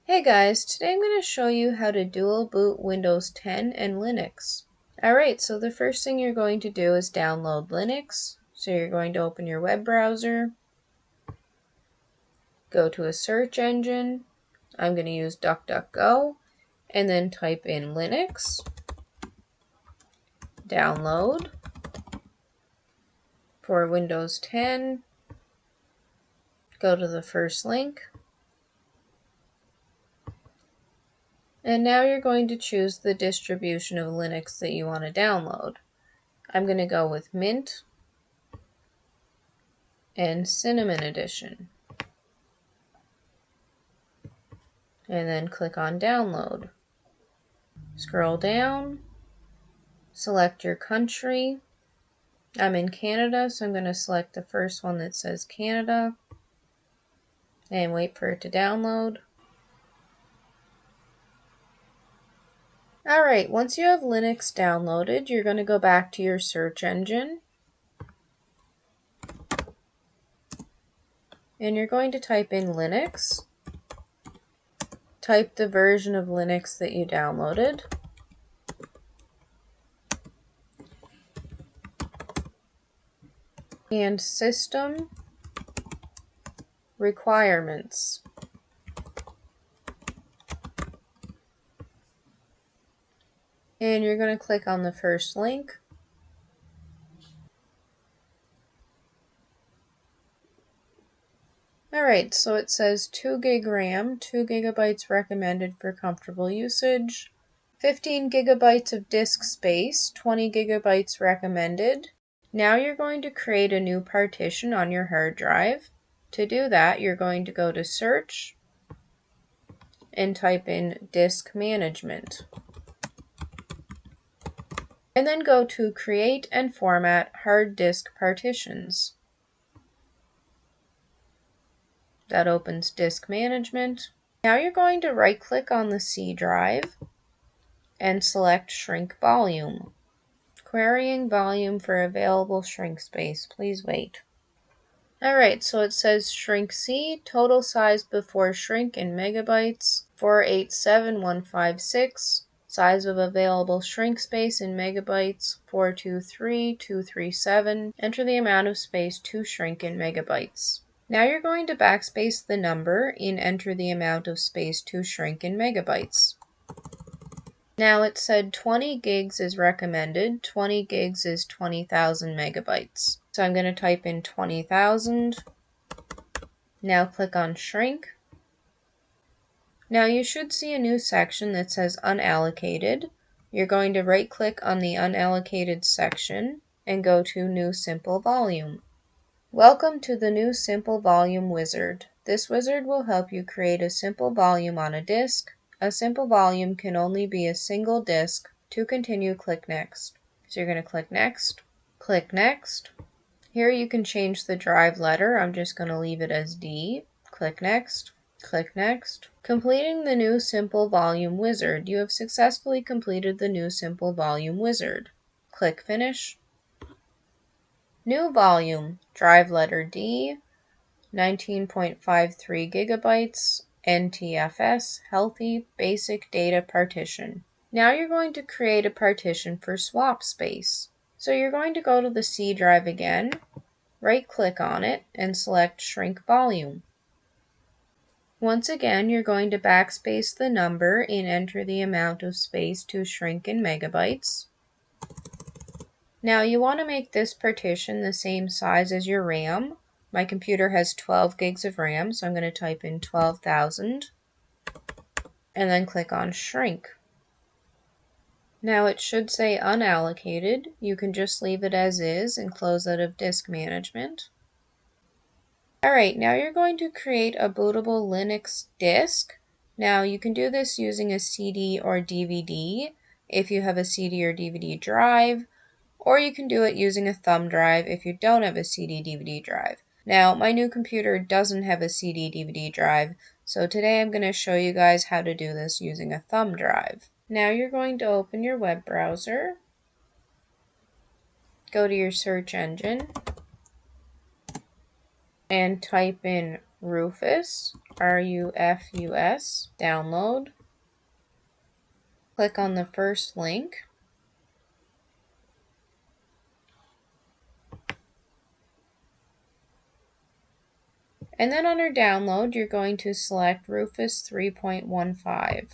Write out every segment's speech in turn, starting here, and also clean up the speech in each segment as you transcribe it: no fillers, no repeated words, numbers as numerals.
Hey guys, today I'm going to show you how to dual boot Windows 10 and Linux. Alright, so the first thing you're going to do is download Linux. So you're going to open your web browser, go to a search engine. I'm going to use DuckDuckGo, and then type in Linux, download for Windows 10, go to the first link. And now you're going to choose the distribution of Linux that you want to download. I'm going to go with Mint and Cinnamon Edition. And then click on Download. Scroll down, select your country. I'm in Canada, so I'm going to select the first one that says Canada and wait for it to download. Alright, once you have Linux downloaded, you're going to go back to your search engine and you're going to type in Linux. Type the version of Linux that you downloaded. And System Requirements. And you're going to click on the first link. Alright, so it says 2 gig RAM, 2 gigabytes recommended for comfortable usage, 15 gigabytes of disk space, 20 gigabytes recommended. Now you're going to create a new partition on your hard drive. To do that, you're going to go to Search and type in Disk Management. And then go to Create and Format Hard Disk Partitions. That opens Disk Management. Now you're going to right-click on the C drive and select Shrink Volume. Querying volume for available shrink space. Please wait. Alright, so it says Shrink C, total size before shrink in megabytes, 487156. Size of available shrink space in megabytes, 423237. Enter the amount of space to shrink in megabytes. Now you're going to backspace the number and enter the amount of space to shrink in megabytes. Now it said 20 gigs is recommended. 20 gigs is 20,000 megabytes. So I'm going to type in 20,000. Now click on Shrink. Now you should see a new section that says Unallocated. You're going to right click on the unallocated section and go to New Simple Volume. Welcome to the new Simple Volume wizard. This wizard will help you create a simple volume on a disk. A simple volume can only be a single disk. To continue, click Next. So you're going to click Next. Click Next. Here you can change the drive letter. I'm just going to leave it as D. Click Next. Click Next. Completing the new Simple Volume wizard. You have successfully completed the new Simple Volume wizard. Click Finish. New volume. Drive letter D. 19.53 gigabytes. NTFS. Healthy Basic Data Partition. Now you're going to create a partition for swap space. So you're going to go to the C drive again, right-click on it, and select Shrink Volume. Once again, you're going to backspace the number and enter the amount of space to shrink in megabytes. Now you want to make this partition the same size as your RAM. My computer has 12 gigs of RAM, so I'm going to type in 12,000 and then click on Shrink. Now it should say Unallocated. You can just leave it as is and close out of Disk Management. Alright, now you're going to create a bootable Linux disk. Now you can do this using a CD or DVD if you have a CD or DVD drive, or you can do it using a thumb drive if you don't have a CD-DVD drive. Now, my new computer doesn't have a CD-DVD drive, so today I'm going to show you guys how to do this using a thumb drive. Now you're going to open your web browser, go to your search engine, and type in Rufus, R-U-F-U-S, download. Click on the first link. And then under download, you're going to select Rufus 3.15.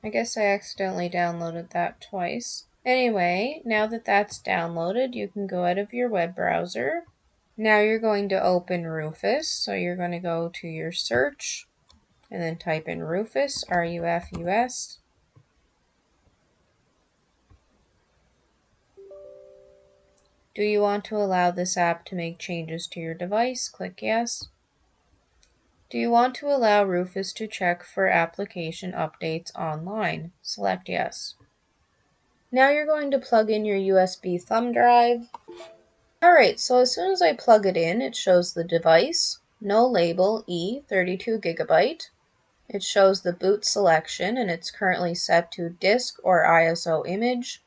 I guess I accidentally downloaded that twice. Anyway, now that that's downloaded, you can go out of your web browser. Now you're going to open Rufus, so you're going to go to your search and then type in Rufus, R-U-F-U-S. Do you want to allow this app to make changes to your device? Click yes. Do you want to allow Rufus to check for application updates online? Select yes. Now you're going to plug in your USB thumb drive. Alright, so as soon as I plug it in, it shows the device, no label, E, 32 GB. It shows the boot selection, and it's currently set to disk or ISO image.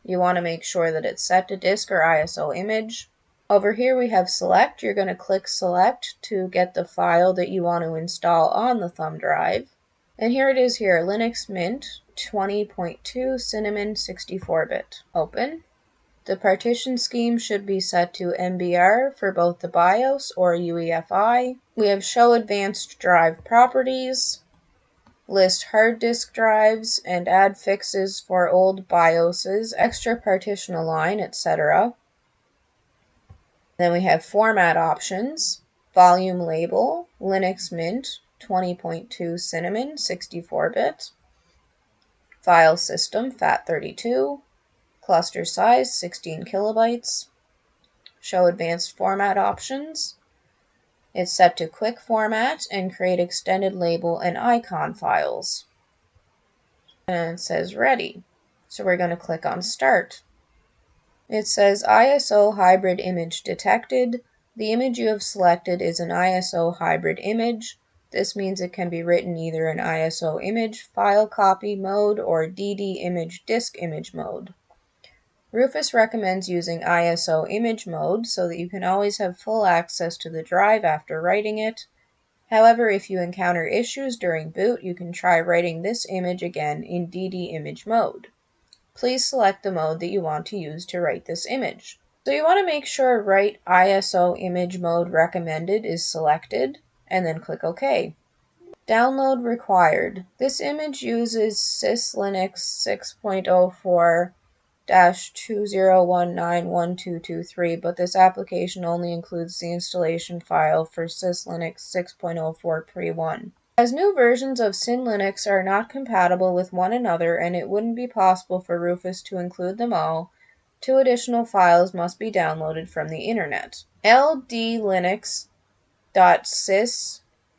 You want to make sure that it's set to disk or ISO image. Over here we have select. You're going to click select to get the file that you want to install on the thumb drive. And here it is here, Linux Mint 20.2 Cinnamon 64-bit. Open. The partition scheme should be set to MBR for both the BIOS or UEFI. We have show advanced drive properties, list hard disk drives, and add fixes for old BIOSes, extra partition align, etc. Then we have format options, volume label, Linux Mint 20.2 Cinnamon 64-bit, file system FAT32, cluster size 16 kilobytes, show advanced format options. It's set to quick format and create extended label and icon files. And it says ready. So we're going to click on start. It says ISO hybrid image detected. The image you have selected is an ISO hybrid image. This means it can be written either in ISO image file copy mode or DD image disk image mode. Rufus recommends using ISO image mode so that you can always have full access to the drive after writing it. However, if you encounter issues during boot, you can try writing this image again in DD image mode. Please select the mode that you want to use to write this image. So you want to make sure Write ISO Image Mode Recommended is selected, and then click OK. Download required. This image uses syslinux 6.04-20191223, but this application only includes the installation file for syslinux 6.04 pre-1. As new versions of SynLinux are not compatible with one another and it wouldn't be possible for Rufus to include them all, 2 additional files must be downloaded from the internet. ldlinux.sys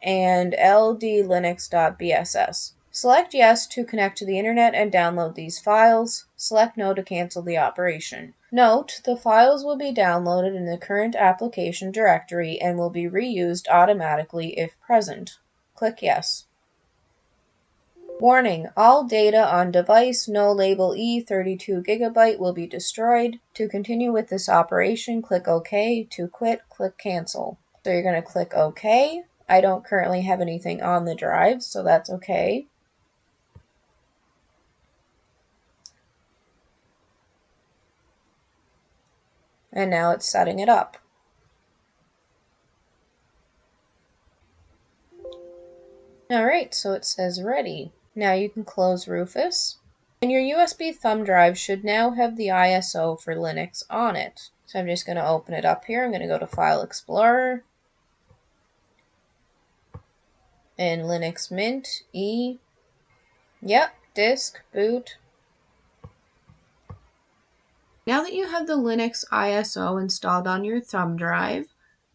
and ldlinux.bss. Select yes to connect to the internet and download these files. Select no to cancel the operation. Note, the files will be downloaded in the current application directory and will be reused automatically if present. Click yes. Warning, all data on device no label E 32 GB will be destroyed. To continue with this operation, click OK. To quit, click cancel. So you're going to click OK. I don't currently have anything on the drive, so that's okay. And now it's setting it up. Alright, so it says ready. Now you can close Rufus. And your USB thumb drive should now have the ISO for Linux on it. So I'm just going to open it up here. I'm going to go to File Explorer. And Linux Mint, E. Yep, disk, boot. Now that you have the Linux ISO installed on your thumb drive,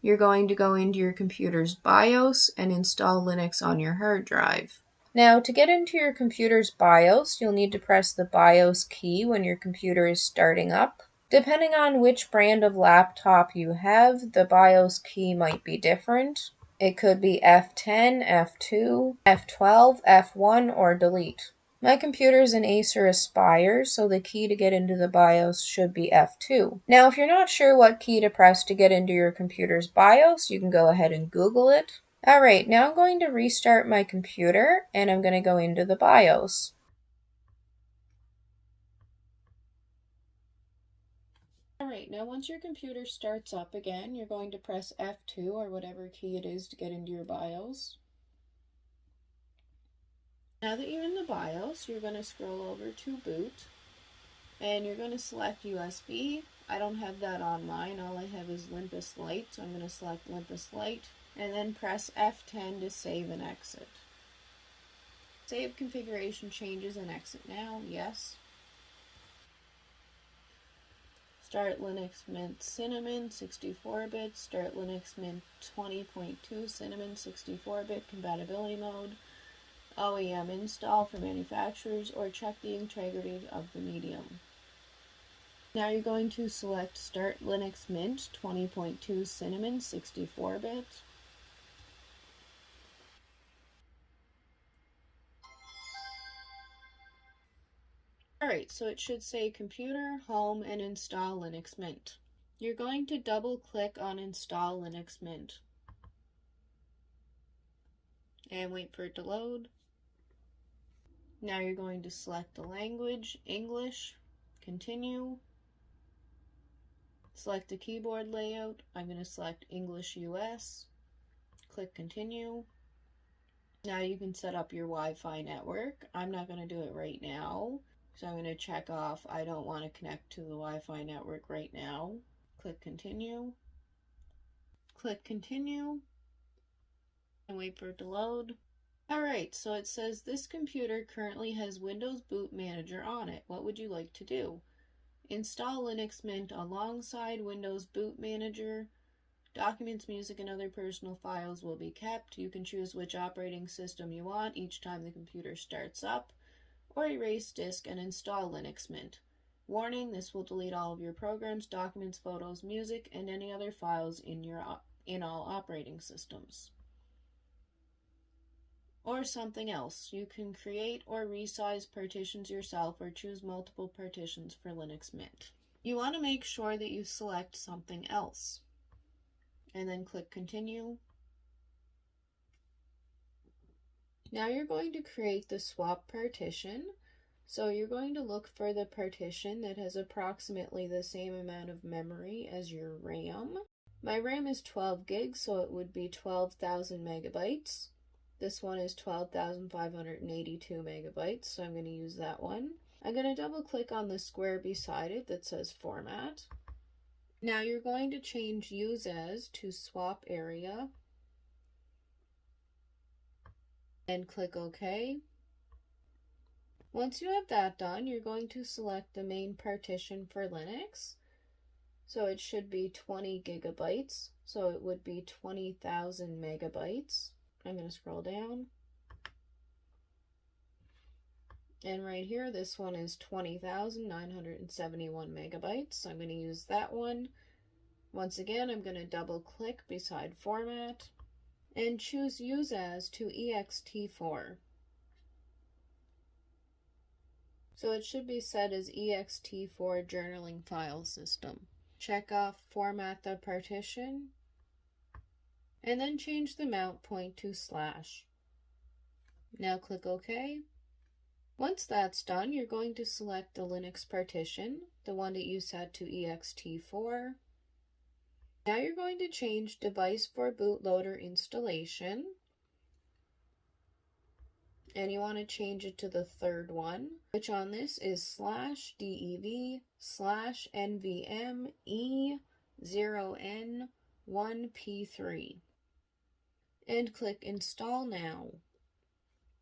you're going to go into your computer's BIOS and install Linux on your hard drive. Now, to get into your computer's BIOS, you'll need to press the BIOS key when your computer is starting up. Depending on which brand of laptop you have, the BIOS key might be different. It could be F10, F2, F12, F1, or delete. My computer's an Acer Aspire, so the key to get into the BIOS should be F2. Now, if you're not sure what key to press to get into your computer's BIOS, you can go ahead and Google it. Alright, now I'm going to restart my computer, and I'm going to go into the BIOS. Alright, now once your computer starts up again, you're going to press F2 or whatever key it is to get into your BIOS. Now that you're in the BIOS, you're going to scroll over to Boot, and you're going to select USB. I don't have that on mine, all I have is Limpus Lite, so I'm going to select Limpus Lite, and then press F10 to save and exit. Save configuration changes and exit now, yes. Start Linux Mint Cinnamon 64-bit, Start Linux Mint 20.2 Cinnamon 64-bit compatibility mode, OEM install for manufacturers, or check the integrity of the medium. Now you're going to select Start Linux Mint 20.2 Cinnamon 64-bit. Alright, so it should say Computer, Home, and Install Linux Mint. You're going to double click on Install Linux Mint and wait for it to load. Now you're going to select the language, English, continue. Select the keyboard layout. I'm going to select English US. Click continue. Now you can set up your Wi-Fi network. I'm not going to do it right now, so I'm going to check off I don't want to connect to the Wi-Fi network right now. Click continue. Click continue and wait for it to load. Alright, so it says this computer currently has Windows Boot Manager on it. What would you like to do? Install Linux Mint alongside Windows Boot Manager. Documents, music, and other personal files will be kept. You can choose which operating system you want each time the computer starts up, or erase disk and install Linux Mint. Warning, this will delete all of your programs, documents, photos, music, and any other files in all operating systems. Or something else. You can create or resize partitions yourself or choose multiple partitions for Linux Mint. You want to make sure that you select something else, and then click continue. Now you're going to create the swap partition. So you're going to look for the partition that has approximately the same amount of memory as your RAM. My RAM is 12 gigs, so it would be 12,000 megabytes. This one is 12,582 megabytes, so I'm going to use that one. I'm going to double click on the square beside it that says Format. Now you're going to change Use As to Swap Area and click OK. Once you have that done, you're going to select the main partition for Linux. So it should be 20 gigabytes, so it would be 20,000 megabytes. I'm going to scroll down. And right here, this one is 20,971 megabytes. So I'm going to use that one. Once again, I'm going to double click beside Format and choose Use As to ext4. So it should be set as ext4 journaling file system. Check off Format the partition, and then change the mount point to /. Now click OK. Once that's done, you're going to select the Linux partition, the one that you set to ext4. Now you're going to change device for bootloader installation, and you want to change it to the third one, which on this is /dev/nvme0n1p3, and click Install Now.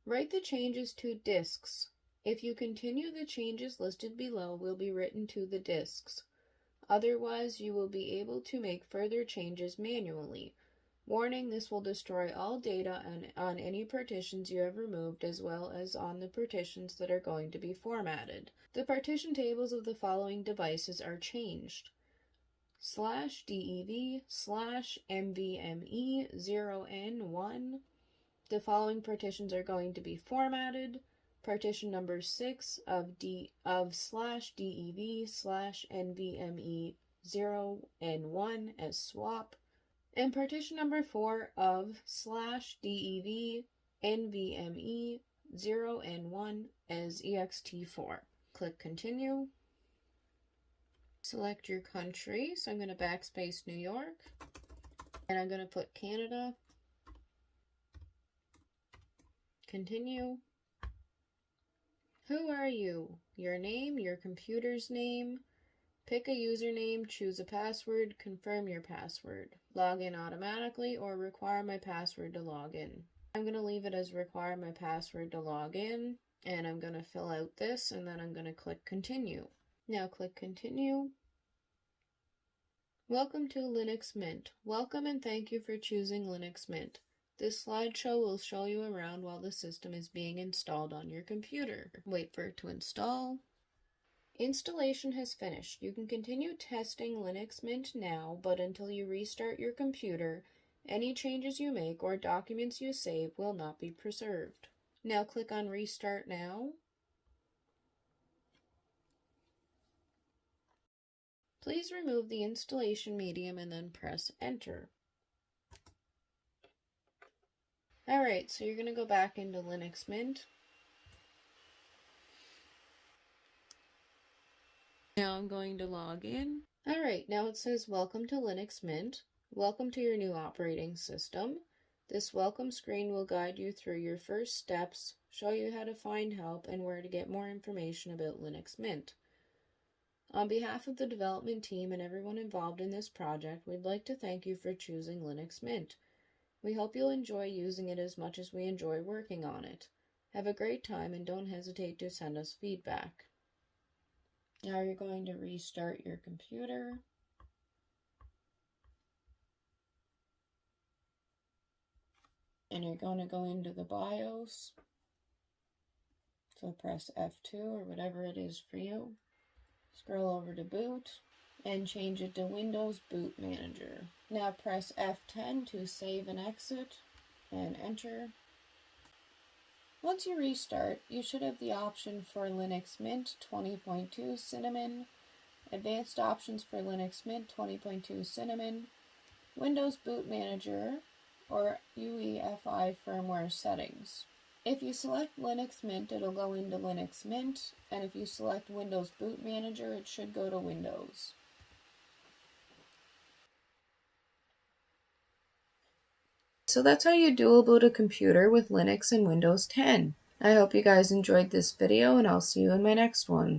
Write the changes to disks. If you continue, the changes listed below will be written to the disks. Otherwise, you will be able to make further changes manually. Warning, this will destroy all data on any partitions you have removed, as well as on the partitions that are going to be formatted. The partition tables of the following devices are changed. /dev/nvme0n1. The following partitions are going to be formatted. partition number 6 of /dev/nvme0 and 1 as swap, and partition number 4 of /dev/nvme0 and 1 as ext4. Click continue. Select your country, so I'm going to backspace New York, and I'm going to put Canada. Continue. Who are you? Your name, your computer's name. Pick a username, choose a password, confirm your password. Log in automatically or require my password to log in. I'm going to leave it as require my password to log in, and I'm going to fill out this, and then I'm going to click continue. Now click continue. Welcome to Linux Mint. Welcome and thank you for choosing Linux Mint. This slideshow will show you around while the system is being installed on your computer. Wait for it to install. Installation has finished. You can continue testing Linux Mint now, but until you restart your computer, any changes you make or documents you save will not be preserved. Now click on Restart Now. Please remove the installation medium and then press Enter. Alright, so you're going to go back into Linux Mint. Now I'm going to log in. Alright, now it says Welcome to Linux Mint. Welcome to your new operating system. This welcome screen will guide you through your first steps, show you how to find help, and where to get more information about Linux Mint. On behalf of the development team and everyone involved in this project, we'd like to thank you for choosing Linux Mint. We hope you'll enjoy using it as much as we enjoy working on it. Have a great time and don't hesitate to send us feedback. Now you're going to restart your computer. And you're going to go into the BIOS. So press F2 or whatever it is for you. Scroll over to boot and change it to Windows Boot Manager. Now press F10 to save and exit and enter. Once you restart, you should have the option for Linux Mint 20.2 Cinnamon, Advanced Options for Linux Mint 20.2 Cinnamon, Windows Boot Manager, or UEFI firmware settings. If you select Linux Mint, it'll go into Linux Mint, and if you select Windows Boot Manager, it should go to Windows. So that's how you dual boot a computer with Linux and Windows 10. I hope you guys enjoyed this video, and I'll see you in my next one.